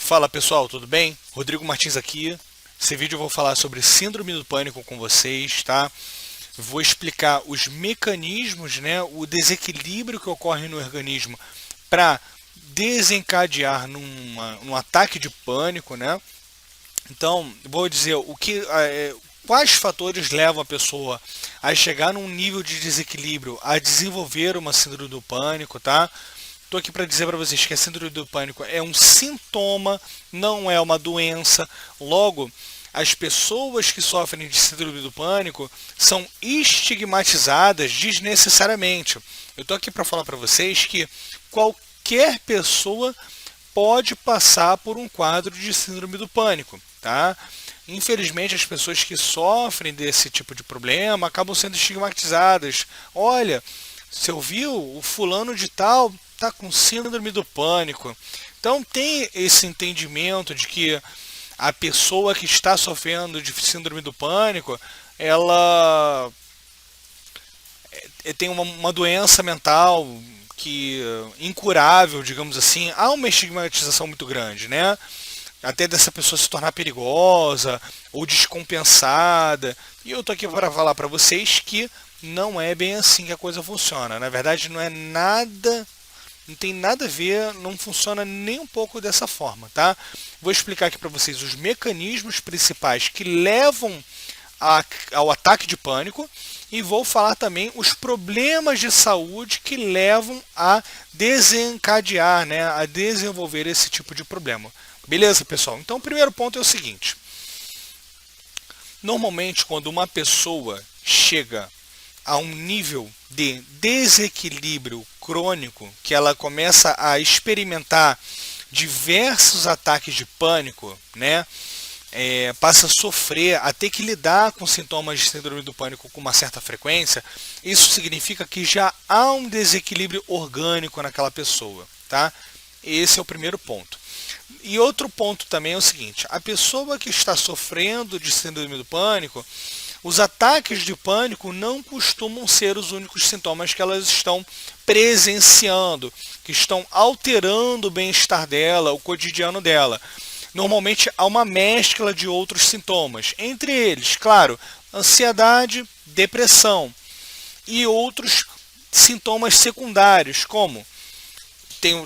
Fala pessoal, tudo bem? Rodrigo Martins aqui. Esse vídeo eu vou falar sobre síndrome do pânico com vocês, tá? Vou explicar os mecanismos, né, o desequilíbrio que ocorre no organismo para desencadear num ataque de pânico, né? Então, vou dizer quais fatores levam a pessoa a chegar num nível de desequilíbrio, a desenvolver uma síndrome do pânico, tá? Estou aqui para dizer para vocês que a síndrome do pânico é um sintoma, não é uma doença. Logo, as pessoas que sofrem de síndrome do pânico são estigmatizadas desnecessariamente. Eu estou aqui para falar para vocês que qualquer pessoa pode passar por um quadro de síndrome do pânico, tá? Infelizmente, as pessoas que sofrem desse tipo de problema acabam sendo estigmatizadas. Olha, você ouviu? O fulano de tal está com síndrome do pânico. Então tem esse entendimento de que a pessoa que está sofrendo de síndrome do pânico, ela tem uma doença mental que incurável, digamos assim. Há uma estigmatização muito grande, né? Até dessa pessoa se tornar perigosa ou descompensada. E eu tô aqui para falar para vocês que não é bem assim que a coisa funciona. Na verdade, não é nada, não tem nada a ver, não funciona nem um pouco dessa forma, tá? Vou explicar aqui para vocês os mecanismos principais que levam ao ataque de pânico e vou falar também os problemas de saúde que levam a desencadear, né, a desenvolver esse tipo de problema. Beleza, pessoal? Então, o primeiro ponto é o seguinte. Normalmente, quando uma pessoa chega a um nível de desequilíbrio crônico, que ela começa a experimentar diversos ataques de pânico, né? Passa a sofrer, a ter que lidar com sintomas de síndrome do pânico com uma certa frequência, isso significa que já há um desequilíbrio orgânico naquela pessoa, tá? Esse é o primeiro ponto. E outro ponto também é o seguinte, a pessoa que está sofrendo de síndrome do pânico, os ataques de pânico não costumam ser os únicos sintomas que elas estão presenciando, que estão alterando o bem-estar dela, o cotidiano dela. Normalmente há uma mescla de outros sintomas, entre eles, claro, ansiedade, depressão e outros sintomas secundários, como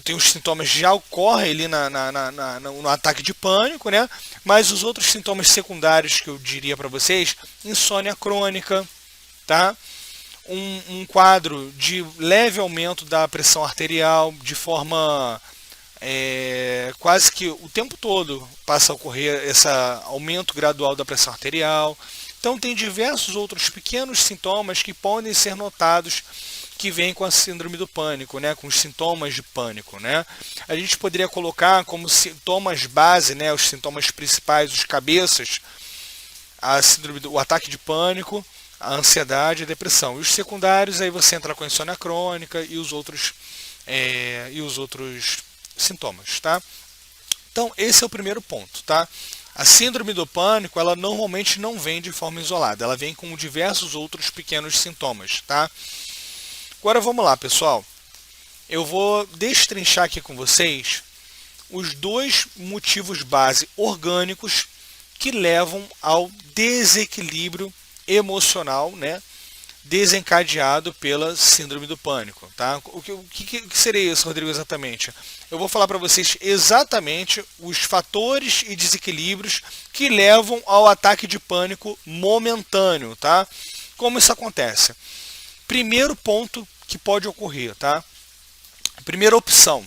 tem os sintomas que já ocorrem ali no ataque de pânico, né? Mas os outros sintomas secundários que eu diria para vocês, insônia crônica, tá? Um quadro de leve aumento da pressão arterial, de forma quase que o tempo todo passa a ocorrer esse aumento gradual da pressão arterial. Então tem diversos outros pequenos sintomas que podem ser notados que vem com a síndrome do pânico, né, com os sintomas de pânico, né? A gente poderia colocar como sintomas base, né, os sintomas principais, os cabeças, a síndrome o ataque de pânico, a ansiedade e a depressão. E os secundários, aí você entra com a insônia crônica e os outros sintomas, tá? Então, esse é o primeiro ponto, tá? A síndrome do pânico, ela normalmente não vem de forma isolada, ela vem com diversos outros pequenos sintomas, tá? Agora vamos lá, pessoal. Eu vou destrinchar aqui com vocês os dois motivos base orgânicos que levam ao desequilíbrio emocional, né, desencadeado pela síndrome do pânico, tá? O que seria isso, Rodrigo, exatamente? Eu vou falar para vocês exatamente os fatores e desequilíbrios que levam ao ataque de pânico momentâneo, tá? Como isso acontece? Primeiro ponto que pode ocorrer, tá? Primeira opção,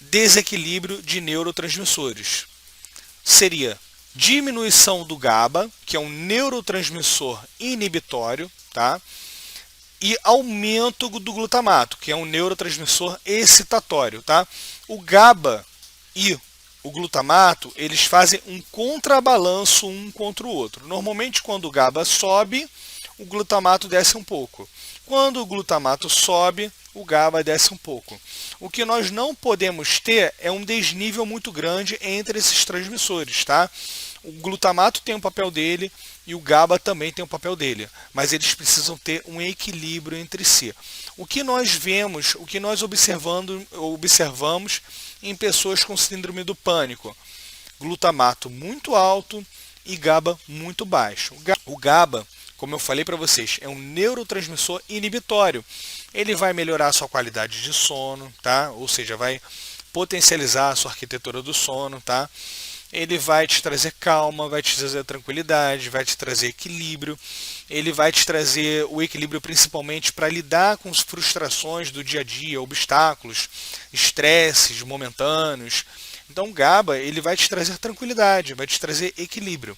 desequilíbrio de neurotransmissores. Seria diminuição do GABA, que é um neurotransmissor inibitório, tá? E aumento do glutamato, que é um neurotransmissor excitatório, tá? O GABA e o glutamato, eles fazem um contrabalanço um contra o outro. Normalmente, quando o GABA sobe, o glutamato desce um pouco. Quando o glutamato sobe, o GABA desce um pouco. O que nós não podemos ter é um desnível muito grande entre esses transmissores, tá? O glutamato tem um papel dele e o GABA também tem um papel dele, mas eles precisam ter um equilíbrio entre si. O que nós vemos, o que nós observamos em pessoas com síndrome do pânico? Glutamato muito alto e GABA muito baixo. O GABA, como eu falei para vocês, é um neurotransmissor inibitório. Ele vai melhorar a sua qualidade de sono, tá? Ou seja, vai potencializar a sua arquitetura do sono, tá? Ele vai te trazer calma, vai te trazer tranquilidade, vai te trazer equilíbrio. Ele vai te trazer o equilíbrio principalmente para lidar com as frustrações do dia a dia, obstáculos, estresses momentâneos. Então o GABA ele vai te trazer tranquilidade, vai te trazer equilíbrio.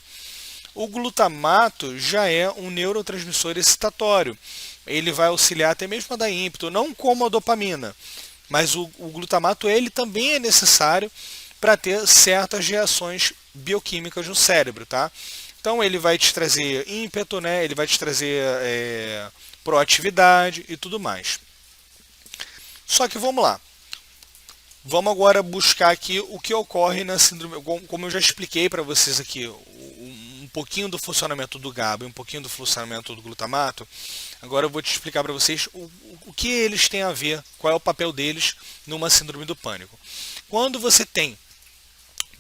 O glutamato já é um neurotransmissor excitatório. Ele vai auxiliar até mesmo a dar ímpeto, não como a dopamina, mas o glutamato ele também é necessário para ter certas reações bioquímicas no cérebro, tá? Então ele vai te trazer ímpeto, né? Ele vai te trazer proatividade e tudo mais. Só que vamos lá. Vamos agora buscar aqui o que ocorre na síndrome, como eu já expliquei para vocês aqui, um pouquinho do funcionamento do GABA e um pouquinho do funcionamento do glutamato. Agora eu vou te explicar para vocês o que eles têm a ver, qual é o papel deles numa síndrome do pânico. Quando você tem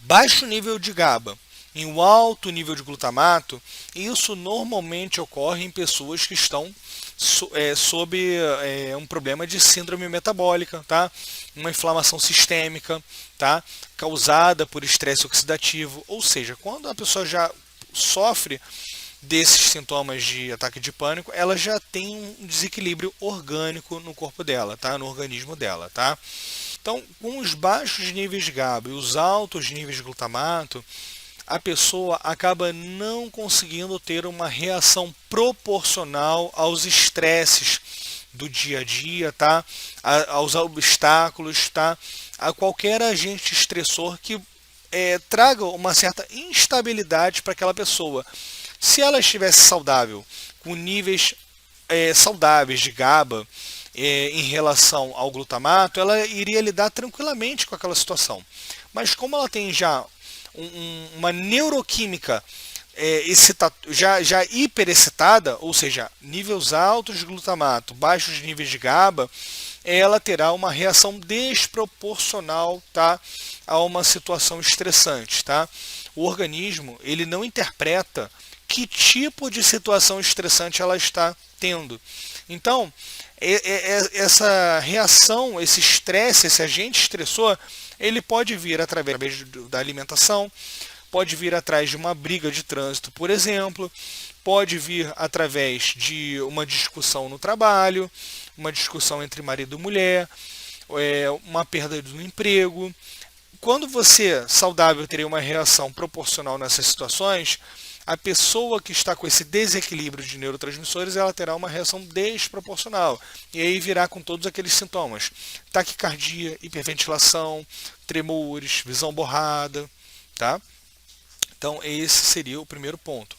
baixo nível de GABA e um alto nível de glutamato, isso normalmente ocorre em pessoas que estão sob um problema de síndrome metabólica, tá? Uma inflamação sistêmica, tá? Causada por estresse oxidativo, ou seja, quando a pessoa já sofre desses sintomas de ataque de pânico, ela já tem um desequilíbrio orgânico no corpo dela, tá? No organismo dela, tá? Então, com os baixos níveis de GABA e os altos níveis de glutamato, a pessoa acaba não conseguindo ter uma reação proporcional aos estresses do dia a dia, tá? Aos obstáculos, tá? A qualquer agente estressor que traga uma certa instabilidade para aquela pessoa. Se ela estivesse saudável, com níveis saudáveis de GABA em relação ao glutamato, ela iria lidar tranquilamente com aquela situação. Mas como ela tem já uma neuroquímica já hiperexcitada, ou seja, níveis altos de glutamato, baixos níveis de GABA, ela terá uma reação desproporcional, tá, a uma situação estressante. Tá? O organismo ele não interpreta que tipo de situação estressante ela está tendo. Então, essa reação, esse estresse, esse agente estressor, ele pode vir através da alimentação, pode vir atrás de uma briga de trânsito, por exemplo, pode vir através de uma discussão no trabalho, uma discussão entre marido e mulher, uma perda do emprego. Quando você, saudável, teria uma reação proporcional nessas situações, a pessoa que está com esse desequilíbrio de neurotransmissores, ela terá uma reação desproporcional. E aí virá com todos aqueles sintomas. Taquicardia, hiperventilação, tremores, visão borrada. Tá? Então esse seria o primeiro ponto.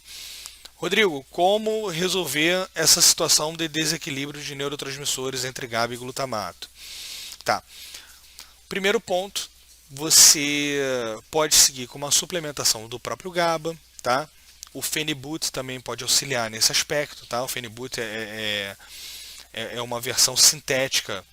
Rodrigo, como resolver essa situação de desequilíbrio de neurotransmissores entre GABA e glutamato? Tá. Primeiro ponto, você pode seguir com uma suplementação do próprio GABA, tá? O Phenibut também pode auxiliar nesse aspecto, tá? O Phenibut é uma versão sintética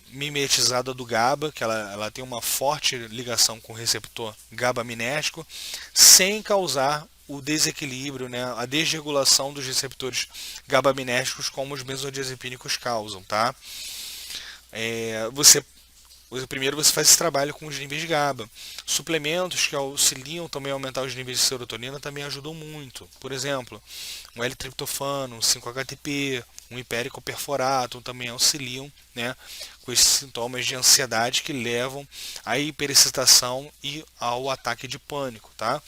mimetizada do GABA, que ela tem uma forte ligação com o receptor GABAminérgico, sem causar o desequilíbrio, né, a desregulação dos receptores GABAminérgicos como os benzodiazepínicos causam, tá? Primeiro você faz esse trabalho com os níveis de GABA. Suplementos que auxiliam também a aumentar os níveis de serotonina também ajudam muito. Por exemplo, um L-triptofano, um 5-HTP, um hipérico perforato também auxiliam, né, com esses sintomas de ansiedade que levam à hiperexcitação e ao ataque de pânico. Tá?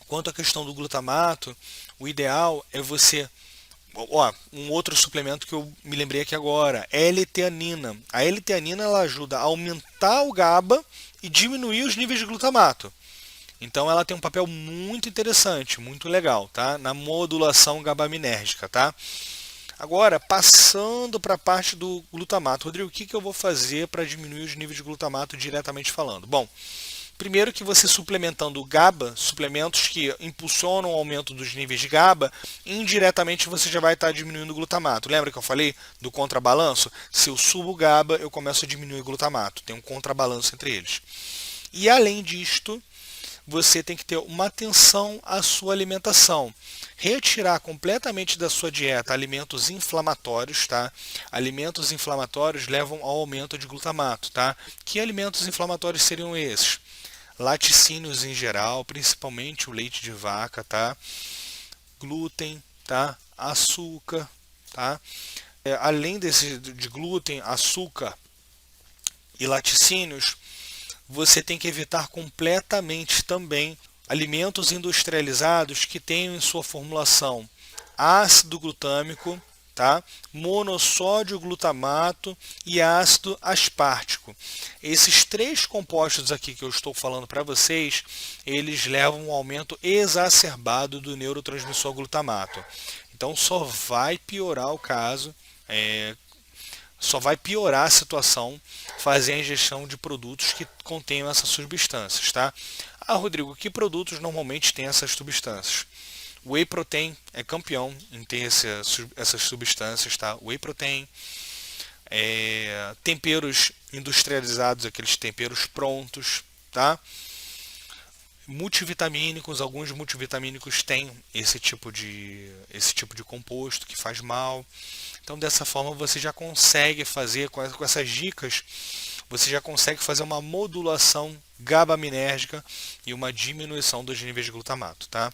Quanto à questão do glutamato, o ideal é você... um outro suplemento que eu me lembrei aqui agora, L-teanina. A L-teanina ela ajuda a aumentar o GABA e diminuir os níveis de glutamato. Então ela tem um papel muito interessante, muito legal, tá? Na modulação GABAminérgica, tá? Agora, passando para a parte do glutamato. Rodrigo, o que eu vou fazer para diminuir os níveis de glutamato diretamente falando? Bom, Primeiro que você suplementando o GABA, suplementos que impulsionam o aumento dos níveis de GABA, indiretamente você já vai estar diminuindo o glutamato. Lembra que eu falei do contrabalanço? Se eu subo o GABA, eu começo a diminuir o glutamato. Tem um contrabalanço entre eles. E além disto, você tem que ter uma atenção à sua alimentação. Retirar completamente da sua dieta alimentos inflamatórios, tá? Alimentos inflamatórios levam ao aumento de glutamato, tá? Que alimentos inflamatórios seriam esses? Laticínios em geral, principalmente o leite de vaca, tá? Glúten, tá? Açúcar, tá? Além de glúten, açúcar e laticínios, você tem que evitar completamente também alimentos industrializados que tenham em sua formulação ácido glutâmico, tá? Monossódio glutamato e ácido aspartico. Esses três compostos aqui que eu estou falando para vocês, eles levam um aumento exacerbado do neurotransmissor glutamato. Então só vai piorar o caso, só vai piorar a situação fazer a ingestão de produtos que contenham essas substâncias, tá? Ah, Rodrigo, que produtos normalmente têm essas substâncias? Whey protein é campeão em ter essas substâncias, tá? Whey protein, temperos industrializados, aqueles temperos prontos, tá? Multivitamínicos, alguns multivitamínicos têm esse tipo de composto que faz mal. Então dessa forma você já consegue fazer, com essas dicas, você já consegue fazer uma modulação GABAminérgica e uma diminuição dos níveis de glutamato, tá?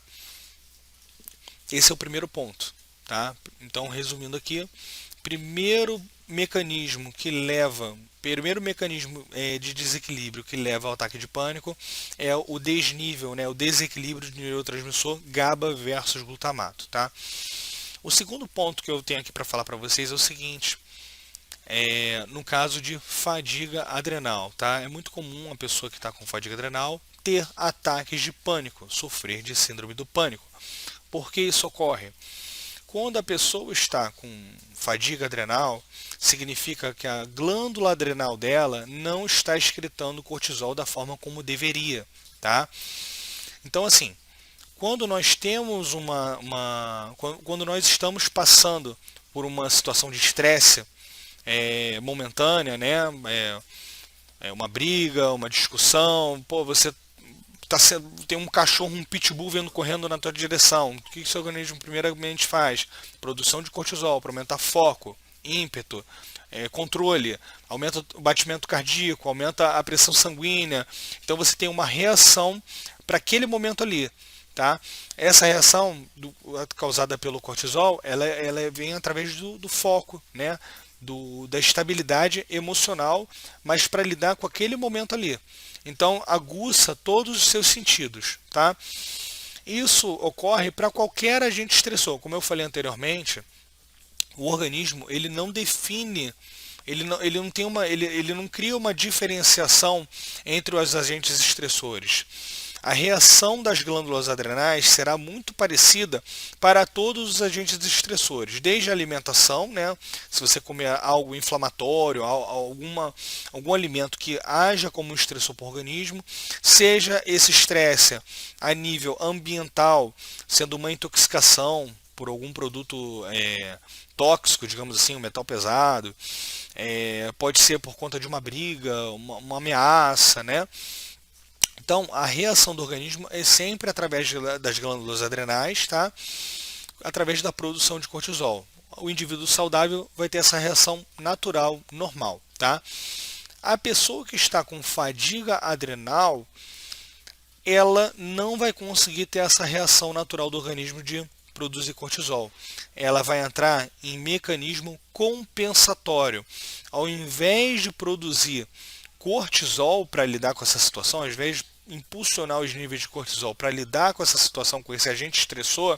Esse é o primeiro ponto, tá? Então, resumindo aqui, primeiro mecanismo de desequilíbrio que leva ao ataque de pânico é o desnível, né? O desequilíbrio de neurotransmissor GABA versus glutamato, tá? O segundo ponto que eu tenho aqui para falar para vocês é o seguinte: no caso de fadiga adrenal, tá? É muito comum a pessoa que está com fadiga adrenal ter ataques de pânico, sofrer de síndrome do pânico. Por que isso ocorre? Quando a pessoa está com fadiga adrenal, significa que a glândula adrenal dela não está excretando cortisol da forma como deveria, tá? Então, assim, quando nós temos quando nós estamos passando por uma situação de estresse momentânea, né? Uma briga, uma discussão, pô, você tem um cachorro, um pitbull vindo correndo na tua direção. O que o seu organismo primeiramente faz? Produção de cortisol para aumentar foco, ímpeto, controle, aumenta o batimento cardíaco, aumenta a pressão sanguínea. Então você tem uma reação para aquele momento ali, tá? Essa reação causada pelo cortisol, ela vem através do foco, né? Da estabilidade emocional, mas para lidar com aquele momento ali. Então aguça todos os seus sentidos, tá? Isso ocorre para qualquer agente estressor. Como eu falei anteriormente, o organismo ele não define, ele não cria uma diferenciação entre os agentes estressores. A reação das glândulas adrenais será muito parecida para todos os agentes estressores, desde a alimentação, né? Se você comer algo inflamatório, algum alimento que haja como um estressor para o organismo, seja esse estresse a nível ambiental, sendo uma intoxicação por algum produto tóxico, digamos assim, um metal pesado, pode ser por conta de uma briga, uma ameaça, né? Então, a reação do organismo é sempre através das glândulas adrenais, tá? Através da produção de cortisol. O indivíduo saudável vai ter essa reação natural, normal, tá? A pessoa que está com fadiga adrenal, ela não vai conseguir ter essa reação natural do organismo de produzir cortisol. Ela vai entrar em mecanismo compensatório. Ao invés de produzir cortisol para lidar com essa situação, ao invés de impulsionar os níveis de cortisol para lidar com essa situação, com esse agente estressor,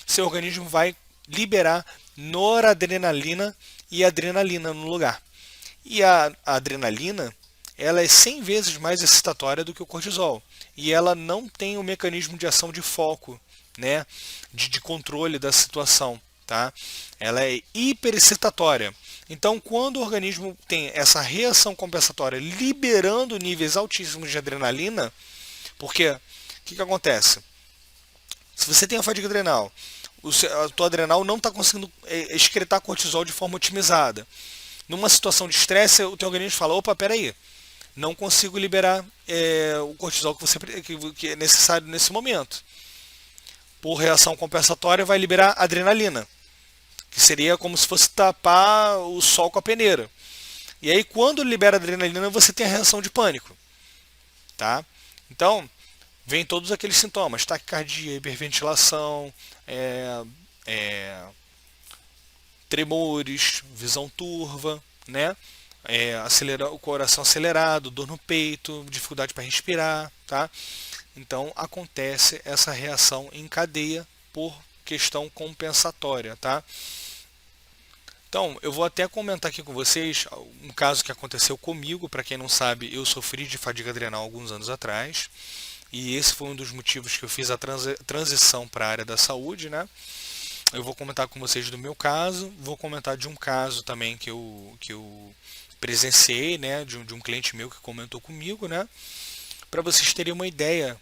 seu organismo vai liberar noradrenalina e adrenalina no lugar. E a adrenalina, ela é 100 vezes mais excitatória do que o cortisol. E ela não tem o mecanismo de ação de foco, né, de controle da situação, tá? Ela é hiperexcitatória. Então, quando o organismo tem essa reação compensatória liberando níveis altíssimos de adrenalina, porque o que acontece? Se você tem a fadiga adrenal, a tua adrenal não está conseguindo excretar cortisol de forma otimizada. Numa situação de estresse, o teu organismo fala, opa, peraí, não consigo liberar o cortisol que é necessário nesse momento. Por reação compensatória, vai liberar adrenalina, que seria como se fosse tapar o sol com a peneira. E aí, quando libera adrenalina, você tem a reação de pânico. Tá? Então, vem todos aqueles sintomas: taquicardia, hiperventilação, tremores, visão turva, né? O coração acelerado, dor no peito, dificuldade para respirar, tá? Então acontece essa reação em cadeia por questão compensatória, tá? Então, eu vou até comentar aqui com vocês um caso que aconteceu comigo. Para quem não sabe, eu sofri de fadiga adrenal alguns anos atrás, e esse foi um dos motivos que eu fiz a transição para a área da saúde, né? Eu vou comentar com vocês do meu caso, vou comentar de um caso também que eu presenciei, né, de um cliente meu que comentou comigo, né? Para vocês terem uma ideia,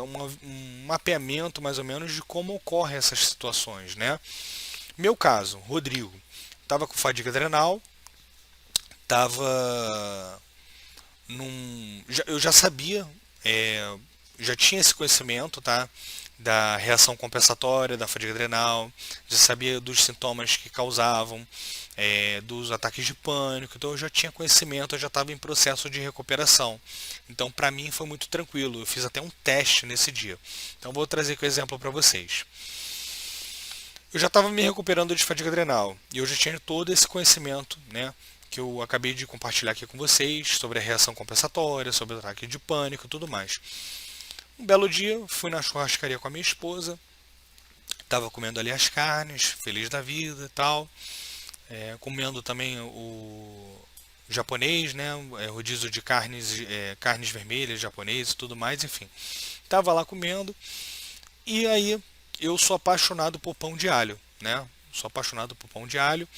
um mapeamento mais ou menos de como ocorrem essas situações, né? Meu caso, Rodrigo, estava com fadiga adrenal, estava eu já sabia, já tinha esse conhecimento, tá? Da reação compensatória, da fadiga adrenal, já sabia dos sintomas que causavam, dos ataques de pânico, então eu já tinha conhecimento, eu já estava em processo de recuperação. Então, para mim foi muito tranquilo, eu fiz até um teste nesse dia. Então, vou trazer aqui o exemplo para vocês. Eu já estava me recuperando de fadiga adrenal e eu já tinha todo esse conhecimento, né, que eu acabei de compartilhar aqui com vocês sobre a reação compensatória, sobre o ataque de pânico e tudo mais. Um belo dia, fui na churrascaria com a minha esposa, estava comendo ali as carnes, feliz da vida e tal, comendo também o japonês, né, rodízio de carnes vermelhas japonesas e tudo mais, enfim. Estava lá comendo e aí eu sou apaixonado por pão de alho, né? Sou apaixonado por pão de alho.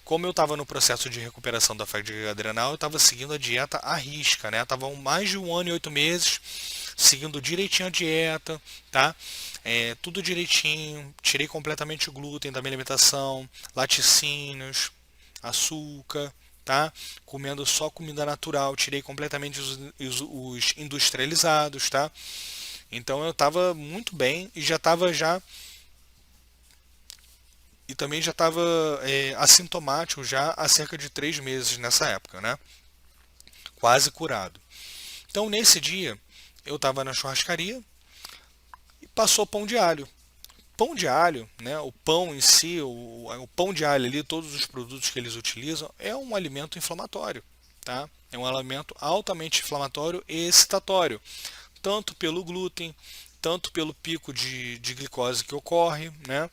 Como eu estava no processo de recuperação da fadiga adrenal, eu estava seguindo a dieta à risca, né? Estava mais de 1 ano e 8 meses seguindo direitinho a dieta, tá? Tudo direitinho, tirei completamente o glúten da minha alimentação, laticínios, açúcar, tá? Comendo só comida natural, tirei completamente os industrializados, tá? Então eu estava muito bem e também já estava assintomático já há cerca de 3 meses nessa época, né? Quase curado. Então nesse dia eu estava na churrascaria e passou pão de alho. Pão de alho, né? O pão em si, o pão de alho ali, todos os produtos que eles utilizam, é um alimento inflamatório, tá? É um alimento altamente inflamatório e excitatório, tanto pelo glúten, tanto pelo pico de glicose que ocorre, né?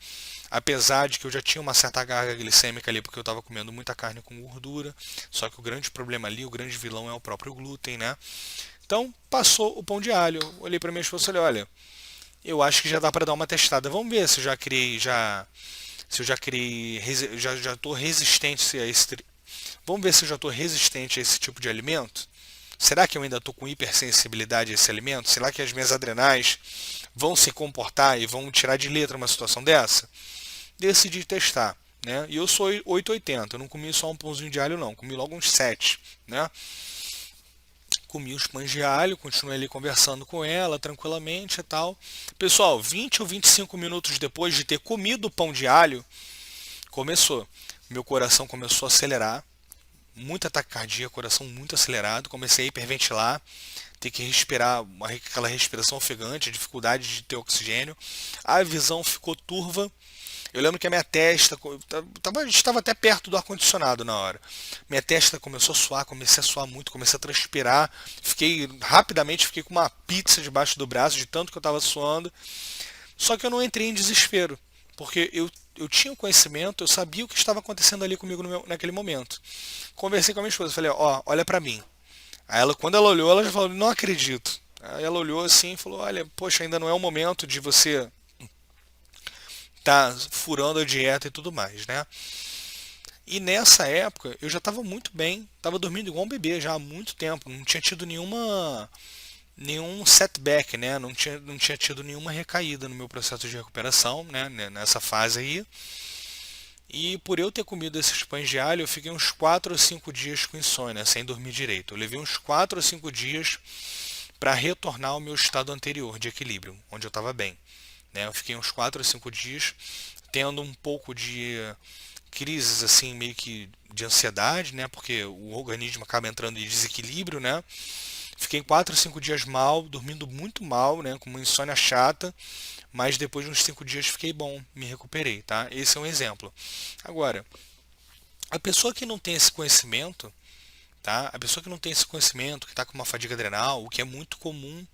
Apesar de que eu já tinha uma certa carga glicêmica ali, porque eu estava comendo muita carne com gordura, só que o grande problema ali, o grande vilão é o próprio glúten, né? Então, passou o pão de alho. Eu olhei para minha esposa e falei, olha, eu acho que já dá para dar uma testada. Vamos ver se eu já criei, já estou resistente a vamos ver se eu já estou resistente a esse tipo de alimento. Será que eu ainda estou com hipersensibilidade a esse alimento? Será que as minhas adrenais vão se comportar e vão tirar de letra uma situação dessa? Decidi testar, né? E eu sou 880, eu não comi só um pãozinho de alho não, comi logo uns 7, né? Comi os pães de alho, continuei ali conversando com ela tranquilamente e tal. Pessoal, 20 ou 25 minutos depois de ter comido o pão de alho, meu coração começou a acelerar, muita taquicardia, coração muito acelerado, comecei a hiperventilar, ter que respirar, aquela respiração ofegante, dificuldade de ter oxigênio, a visão ficou turva. Eu lembro que a minha testa, estava até perto do ar-condicionado na hora. Minha testa começou a suar, comecei a suar muito, comecei a transpirar. Rapidamente fiquei com uma pizza debaixo do braço, de tanto que eu estava suando. Só que eu não entrei em desespero, porque eu tinha o conhecimento, eu sabia o que estava acontecendo ali comigo naquele momento. Conversei com a minha esposa, falei, ó, olha pra mim. Aí quando ela olhou, ela já falou, não acredito. Aí ela olhou assim e falou, olha, poxa, ainda não é o momento de você tá furando a dieta e tudo mais, né? E nessa época eu já estava muito bem, estava dormindo igual um bebê já há muito tempo, não tinha tido nenhum setback, né? Não tinha tido nenhuma recaída no meu processo de recuperação, né? Nessa fase aí. E por eu ter comido esses pães de alho, eu fiquei uns 4 ou 5 dias com insônia, sem dormir direito. Eu levei uns 4 ou 5 dias para retornar ao meu estado anterior de equilíbrio, onde eu estava bem, né? Eu fiquei uns 4 ou 5 dias tendo um pouco de crises assim meio que de ansiedade, né? Porque o organismo acaba entrando em desequilíbrio, né? Fiquei 4 ou 5 dias mal, dormindo muito mal, né? Com uma insônia chata, mas depois de uns 5 dias fiquei bom, me recuperei, tá? Esse é um exemplo. Agora, a pessoa que não tem esse conhecimento, tá? A pessoa que não tem esse conhecimento, que está com uma fadiga adrenal, o que é muito comum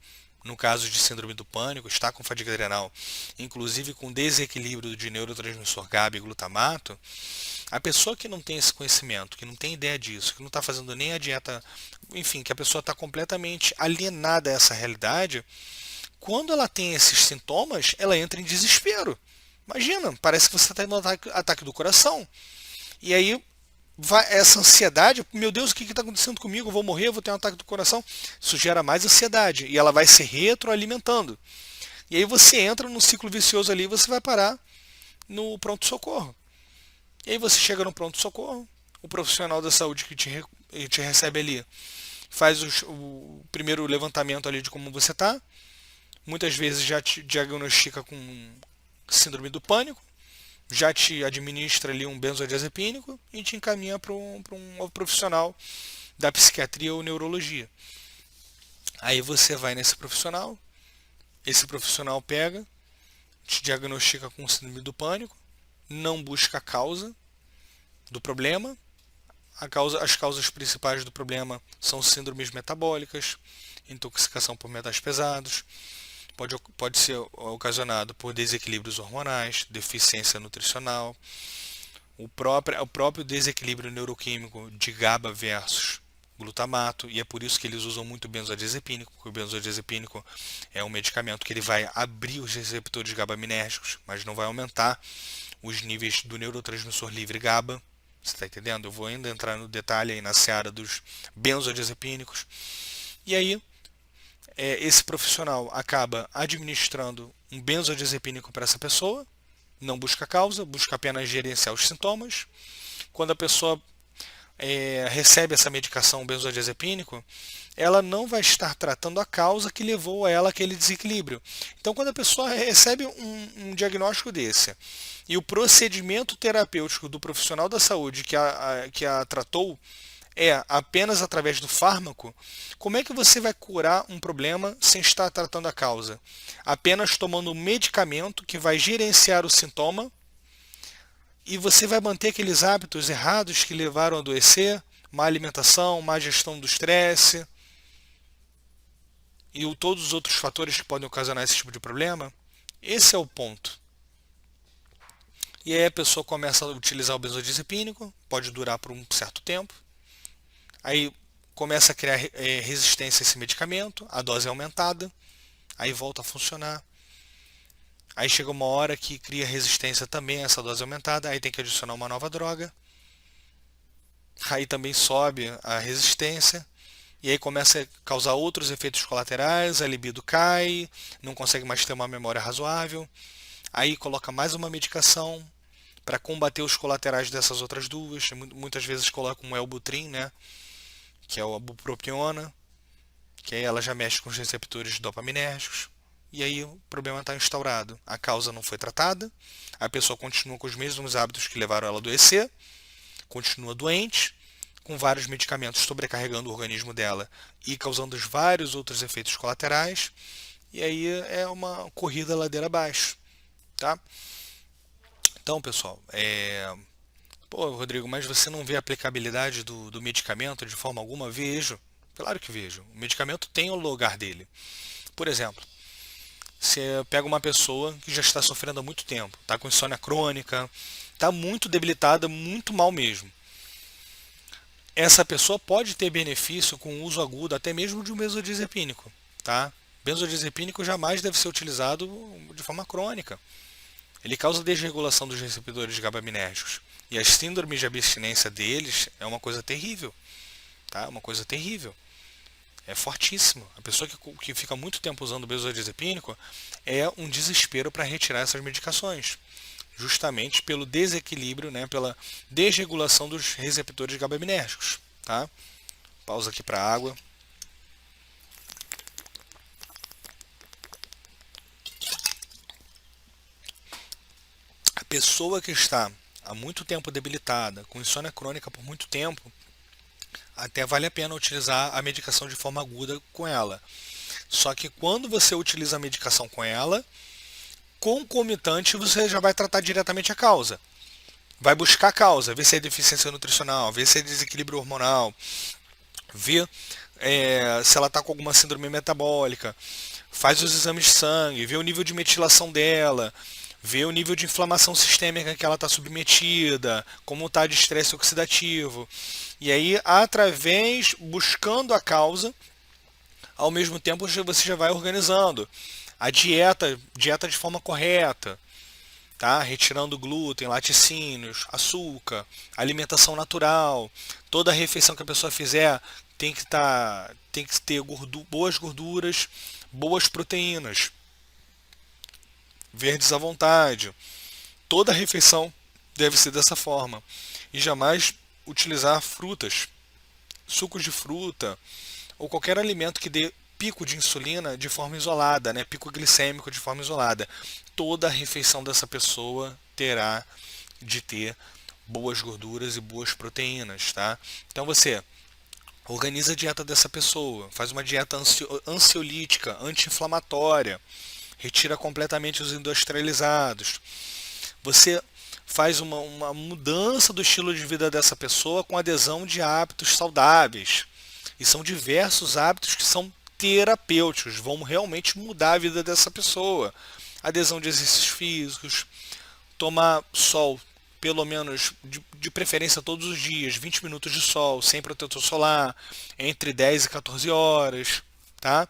no caso de síndrome do pânico, está com fadiga adrenal, inclusive com desequilíbrio de neurotransmissor GABA e glutamato, a pessoa que não tem esse conhecimento, que não tem ideia disso, que não está fazendo nem a dieta, enfim, que a pessoa está completamente alienada a essa realidade, quando ela tem esses sintomas, ela entra em desespero. Imagina, parece que você está tendo um ataque do coração. E aí essa ansiedade, meu Deus, o que está acontecendo comigo? Eu vou morrer, eu vou ter um ataque do coração. Isso gera mais ansiedade e ela vai se retroalimentando. E aí você entra num ciclo vicioso ali e você vai parar no pronto-socorro. E aí você chega no pronto-socorro, o profissional da saúde que te recebe ali faz o primeiro levantamento ali de como você está. Muitas vezes já te diagnostica com síndrome do pânico, já te administra ali um benzodiazepínico e te encaminha para um profissional da psiquiatria ou neurologia. Aí você vai nesse profissional, esse profissional pega, te diagnostica com síndrome do pânico, não busca a causa do problema. As causas principais do problema são síndromes metabólicas, intoxicação por metais pesados, pode ser ocasionado por desequilíbrios hormonais, deficiência nutricional, o próprio desequilíbrio neuroquímico de GABA versus glutamato, e é por isso que eles usam muito benzodiazepínico, porque o benzodiazepínico é um medicamento que ele vai abrir os receptores GABAminérgicos, mas não vai aumentar os níveis do neurotransmissor livre GABA. Você está entendendo? Eu vou ainda entrar no detalhe aí na seara dos benzodiazepínicos. E aí, esse profissional acaba administrando um benzodiazepínico para essa pessoa, não busca causa, busca apenas gerenciar os sintomas. Quando a pessoa recebe essa medicação benzodiazepínico, ela não vai estar tratando a causa que levou a ela aquele desequilíbrio. Então, quando a pessoa recebe um diagnóstico desse e o procedimento terapêutico do profissional da saúde que a tratou é apenas através do fármaco, como é que você vai curar um problema sem estar tratando a causa? Apenas tomando um medicamento que vai gerenciar o sintoma e você vai manter aqueles hábitos errados que levaram a adoecer, má alimentação, má gestão do estresse e todos os outros fatores que podem ocasionar esse tipo de problema? Esse é o ponto. E aí a pessoa começa a utilizar o benzodiazepínico, pode durar por um certo tempo. Aí começa a criar resistência a esse medicamento, a dose é aumentada, aí volta a funcionar. Aí chega uma hora que cria resistência também a essa dose aumentada, aí tem que adicionar uma nova droga. Aí também sobe a resistência, e aí começa a causar outros efeitos colaterais, a libido cai, não consegue mais ter uma memória razoável. Aí coloca mais uma medicação para combater os colaterais dessas outras duas. Muitas vezes coloca um Elbutrin, né? Que é a bupropiona, que aí ela já mexe com os receptores dopaminérgicos, e aí o problema está instaurado. A causa não foi tratada, a pessoa continua com os mesmos hábitos que levaram ela a adoecer, continua doente, com vários medicamentos sobrecarregando o organismo dela e causando vários outros efeitos colaterais, e aí é uma corrida ladeira abaixo, tá? Então, pessoal, pô, Rodrigo, mas você não vê a aplicabilidade do medicamento de forma alguma? Vejo. Claro que vejo. O medicamento tem o lugar dele. Por exemplo, você pega uma pessoa que já está sofrendo há muito tempo, está com insônia crônica, está muito debilitada, muito mal mesmo. Essa pessoa pode ter benefício com o uso agudo, até mesmo de um benzodiazepínico, tá? Benzodiazepínico jamais deve ser utilizado de forma crônica. ele causa desregulação dos receptores GABAminérgicos. E as síndromes de abstinência deles é uma coisa terrível, tá? Uma coisa terrível. É fortíssimo. A pessoa que fica muito tempo usando benzodiazepínico é um desespero para retirar essas medicações, justamente pelo desequilíbrio, né, pela desregulação dos receptores GABAminérgicos, tá? Pausa aqui para água. A pessoa que está há muito tempo debilitada, com insônia crônica por muito tempo, até vale a pena utilizar a medicação de forma aguda com ela. Só que quando você utiliza a medicação com ela, concomitante você já vai tratar diretamente a causa. Vai buscar a causa, ver se é deficiência nutricional, ver se é desequilíbrio hormonal, ver se ela está com alguma síndrome metabólica, faz os exames de sangue, vê o nível de metilação dela, vê o nível de inflamação sistêmica que ela está submetida, como está de estresse oxidativo. E aí, através, buscando a causa, ao mesmo tempo você já vai organizando a dieta de forma correta, tá? Retirando glúten, laticínios, açúcar, alimentação natural. Toda refeição que a pessoa fizer tem que ter boas gorduras, boas proteínas, verdes à vontade. Toda refeição deve ser dessa forma. E jamais utilizar frutas, sucos de fruta ou qualquer alimento que dê pico de insulina de forma isolada, né? Pico glicêmico de forma isolada. Toda a refeição dessa pessoa terá de ter boas gorduras e boas proteínas, tá? Então você organiza a dieta dessa pessoa, faz uma dieta ansiolítica, anti-inflamatória, retira completamente os industrializados. Você faz uma mudança do estilo de vida dessa pessoa com adesão de hábitos saudáveis. E são diversos hábitos que são terapêuticos, vão realmente mudar a vida dessa pessoa. Adesão de exercícios físicos, tomar sol, pelo menos de preferência todos os dias, 20 minutos de sol, sem protetor solar, entre 10 e 14 horas, tá?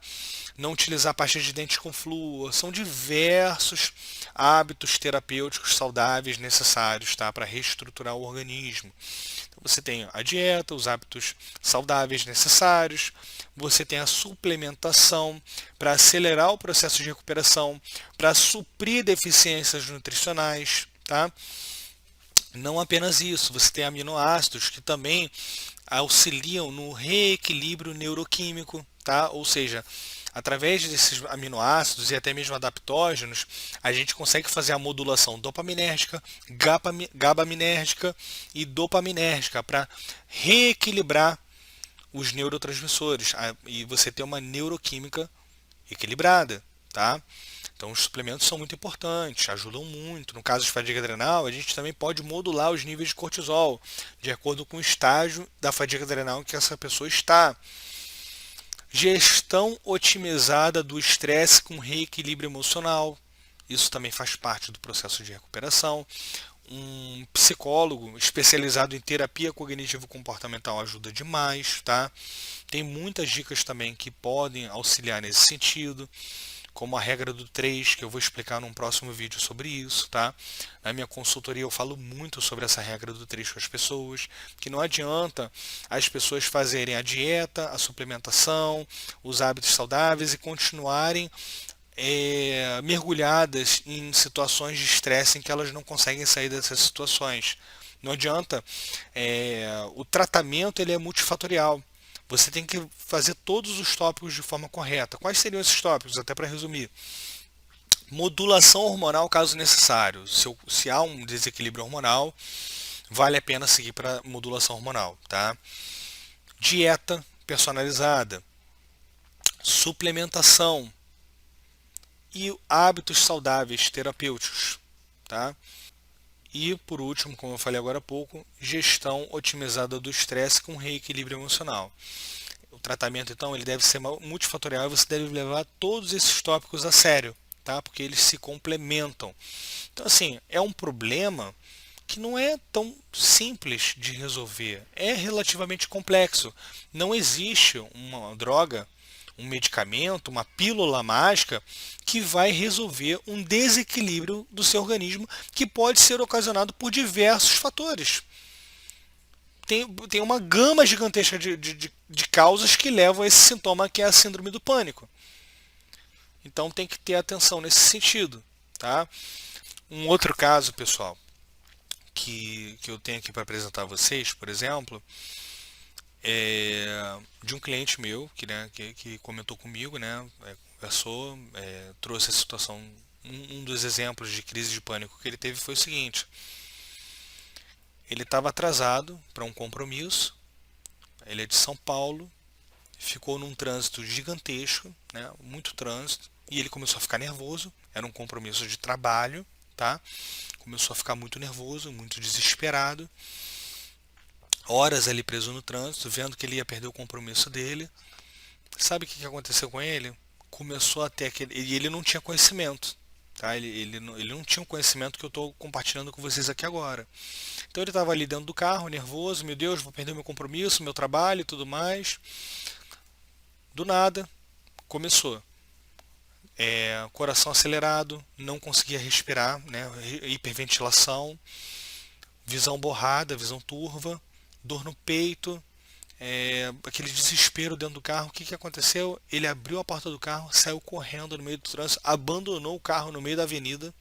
Não utilizar pasta de dente com flúor, são diversos hábitos terapêuticos saudáveis necessários, tá? Para reestruturar o organismo. Então, você tem a dieta, os hábitos saudáveis necessários, você tem a suplementação para acelerar o processo de recuperação, para suprir deficiências nutricionais, tá? Não apenas isso, você tem aminoácidos que também auxiliam no reequilíbrio neuroquímico, tá? Ou seja, através desses aminoácidos e até mesmo adaptógenos, a gente consegue fazer a modulação dopaminérgica, gabaminérgica e dopaminérgica para reequilibrar os neurotransmissores e você ter uma neuroquímica equilibrada, tá? Então os suplementos são muito importantes, ajudam muito. No caso de fadiga adrenal, a gente também pode modular os níveis de cortisol, de acordo com o estágio da fadiga adrenal em que essa pessoa está. Gestão otimizada do estresse com reequilíbrio emocional. Isso também faz parte do processo de recuperação. Um psicólogo especializado em terapia cognitivo-comportamental ajuda demais, tá? Tem muitas dicas também que podem auxiliar nesse sentido, como a regra do 3, que eu vou explicar num próximo vídeo sobre isso, tá? Na minha consultoria eu falo muito sobre essa regra do 3 com as pessoas, que não adianta as pessoas fazerem a dieta, a suplementação, os hábitos saudáveis e continuarem mergulhadas em situações de estresse em que elas não conseguem sair dessas situações. Não adianta, o tratamento ele é multifatorial. Você tem que fazer todos os tópicos de forma correta. Quais seriam esses tópicos? Até para resumir. Modulação hormonal, caso necessário. Se há um desequilíbrio hormonal, vale a pena seguir para modulação hormonal. Tá? Dieta personalizada. Suplementação. E hábitos saudáveis terapêuticos. Tá? E, por último, como eu falei agora há pouco, gestão otimizada do estresse com reequilíbrio emocional. O tratamento, então, ele deve ser multifatorial e você deve levar todos esses tópicos a sério, tá? Porque eles se complementam. Então, assim, é um problema que não é tão simples de resolver. É relativamente complexo. Não existe uma droga, um medicamento, uma pílula mágica que vai resolver um desequilíbrio do seu organismo que pode ser ocasionado por diversos fatores. Tem uma gama gigantesca de causas que levam a esse sintoma que é a síndrome do pânico. Então tem que ter atenção nesse sentido, tá? Um outro caso, pessoal, que eu tenho aqui para apresentar a vocês, por exemplo, é de um cliente meu que comentou comigo, né, conversou, trouxe a situação. Um dos exemplos de crise de pânico que ele teve foi o seguinte: ele estava atrasado para um compromisso, ele é de São Paulo, ficou num trânsito gigantesco, né, muito trânsito, e ele começou a ficar nervoso, era um compromisso de trabalho, tá? Começou a ficar muito nervoso, muito desesperado, horas ali preso no trânsito, vendo que ele ia perder o compromisso dele. Sabe o que aconteceu com ele? Começou a ter aquele... E ele não tinha conhecimento, tá? Ele não tinha o conhecimento que eu estou compartilhando com vocês aqui agora. Então ele estava ali dentro do carro, nervoso, meu Deus, vou perder meu compromisso, meu trabalho e tudo mais. Do nada, começou. Coração acelerado, não conseguia respirar, né? Hiperventilação, visão borrada, visão turva, dor no peito, aquele desespero dentro do carro. O que aconteceu? Ele abriu a porta do carro, saiu correndo no meio do trânsito, abandonou o carro no meio da avenida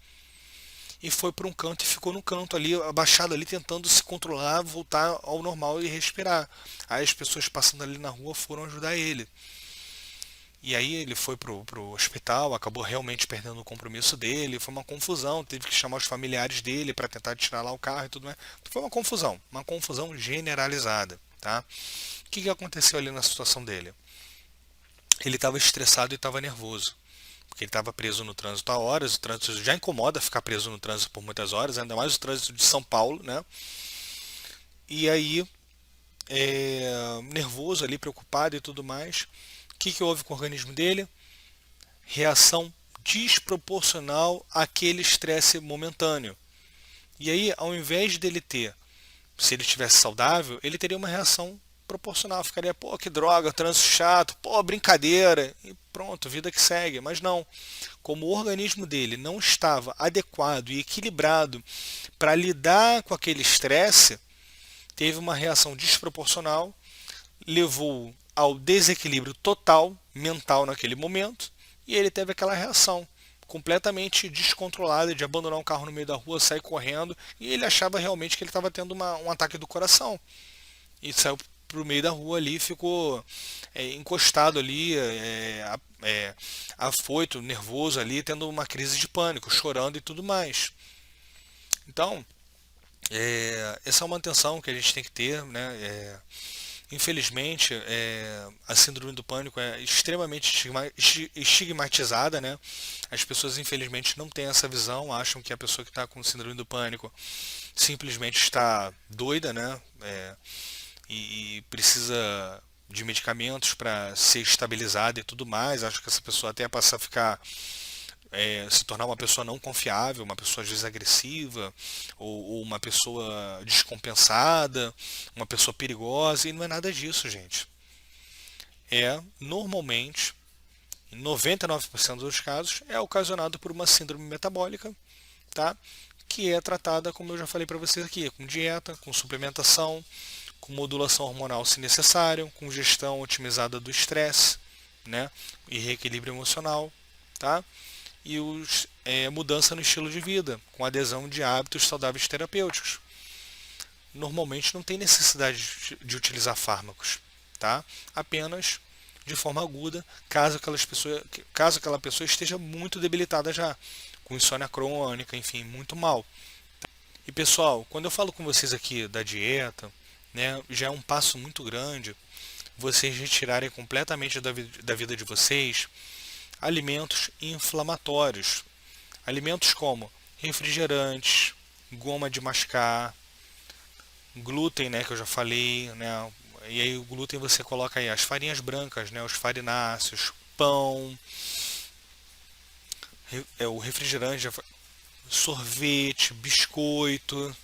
e foi para um canto e ficou no canto ali, abaixado ali, tentando se controlar, voltar ao normal e respirar. Aí as pessoas passando ali na rua foram ajudar ele. E aí ele foi pro hospital, acabou realmente perdendo o compromisso dele, foi uma confusão, teve que chamar os familiares dele para tentar tirar lá o carro e tudo mais. Foi uma confusão generalizada, tá? O que aconteceu ali na situação dele? Ele estava estressado e estava nervoso, porque ele estava preso no trânsito há horas, o trânsito já incomoda ficar preso no trânsito por muitas horas, ainda mais o trânsito de São Paulo, né? E aí, nervoso ali, preocupado e tudo mais. O que houve com o organismo dele? Reação desproporcional àquele estresse momentâneo. E aí, ao invés dele ter, se ele estivesse saudável, ele teria uma reação proporcional. Ficaria, pô, que droga, trânsito chato, pô, brincadeira, e pronto, vida que segue. Mas não, como o organismo dele não estava adequado e equilibrado para lidar com aquele estresse, teve uma reação desproporcional, levou ao desequilíbrio total mental naquele momento, e ele teve aquela reação completamente descontrolada de abandonar um carro no meio da rua, sair correndo, e ele achava realmente que ele estava tendo um ataque do coração. E saiu para o meio da rua ali, ficou encostado ali, afoito, nervoso ali, tendo uma crise de pânico, chorando e tudo mais. Então, essa é uma atenção que a gente tem que ter, né? Infelizmente, a síndrome do pânico é extremamente estigmatizada, né? As pessoas, infelizmente, não têm essa visão, acham que a pessoa que está com síndrome do pânico simplesmente está doida, né? E precisa de medicamentos para ser estabilizada e tudo mais. Acho que essa pessoa até passa a ficar se tornar uma pessoa não confiável, uma pessoa às vezes agressiva, ou uma pessoa descompensada, uma pessoa perigosa, e não é nada disso, gente. Normalmente, em 99% dos casos, é ocasionado por uma síndrome metabólica, tá? Que é tratada, como eu já falei para vocês aqui, com dieta, com suplementação, com modulação hormonal se necessário, com gestão otimizada do estresse, né? E reequilíbrio emocional, tá? E mudança no estilo de vida, com adesão de hábitos saudáveis terapêuticos. Normalmente não tem necessidade de utilizar fármacos, tá? Apenas de forma aguda, caso aquela pessoa esteja muito debilitada já, com insônia crônica, enfim, muito mal. E pessoal, quando eu falo com vocês aqui da dieta, né, já é um passo muito grande vocês retirarem completamente da vida de vocês alimentos inflamatórios. Alimentos como refrigerantes, goma de mascar, glúten, né, que eu já falei, né? E aí o glúten você coloca aí as farinhas brancas, né, os farináceos, pão, o refrigerante, sorvete, biscoito,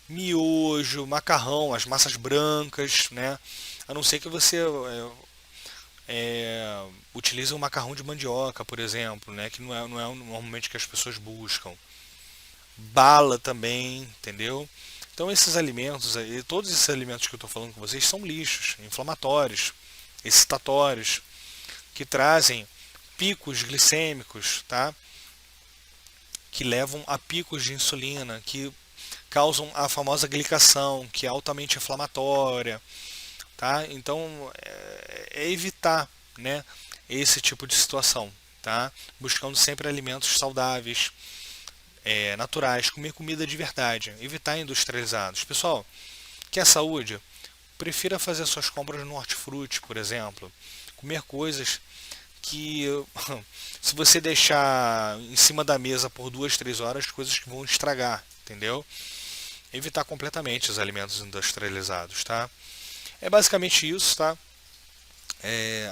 miojo, macarrão, as massas brancas, né? A não ser que você utilizam macarrão de mandioca, por exemplo, né, que não é normalmente que as pessoas buscam. Bala também, entendeu? Então esses alimentos aí, todos esses alimentos que eu estou falando com vocês são lixos, inflamatórios, excitatórios, que trazem picos glicêmicos, tá? Que levam a picos de insulina, que causam a famosa glicação, que é altamente inflamatória, tá? Então é evitar, né, esse tipo de situação, tá? Buscando sempre alimentos saudáveis, naturais, comer comida de verdade, evitar industrializados. Pessoal, quer saúde? Prefira fazer suas compras no hortifruti, por exemplo. Comer coisas que, se você deixar em cima da mesa por 2, 3 horas, coisas que vão estragar, entendeu? Evitar completamente os alimentos industrializados, tá? É basicamente isso, tá?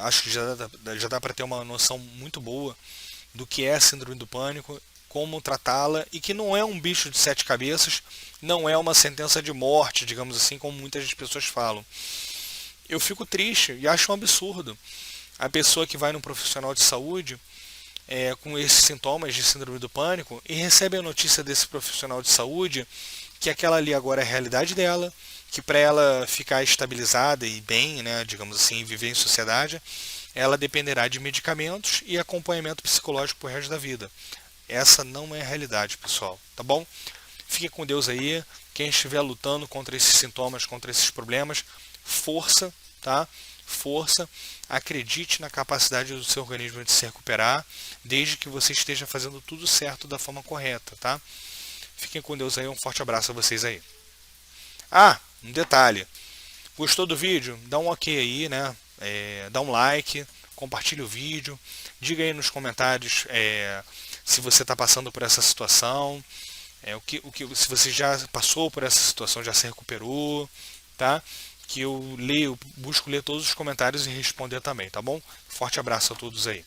Acho que já dá para ter uma noção muito boa do que é a síndrome do pânico, como tratá-la, e que não é um bicho de 7 cabeças, não é uma sentença de morte, digamos assim, como muitas pessoas falam. Eu fico triste e acho um absurdo a pessoa que vai num profissional de saúde com esses sintomas de síndrome do pânico e recebe a notícia desse profissional de saúde que aquela ali agora é a realidade dela, que para ela ficar estabilizada e bem, né, digamos assim, viver em sociedade, ela dependerá de medicamentos e acompanhamento psicológico pro resto da vida. Essa não é a realidade, pessoal, tá bom? Fique com Deus aí. Quem estiver lutando contra esses sintomas, contra esses problemas, força, tá? Força. Acredite na capacidade do seu organismo de se recuperar, desde que você esteja fazendo tudo certo da forma correta, tá? Fiquem com Deus aí. Um forte abraço a vocês aí. Ah, um detalhe. Gostou do vídeo? Dá um ok aí, né? Dá um like, compartilhe o vídeo, diga aí nos comentários se você está passando por essa situação, se você já passou por essa situação, já se recuperou, tá? Que eu busco ler todos os comentários e responder também, tá bom? Forte abraço a todos aí.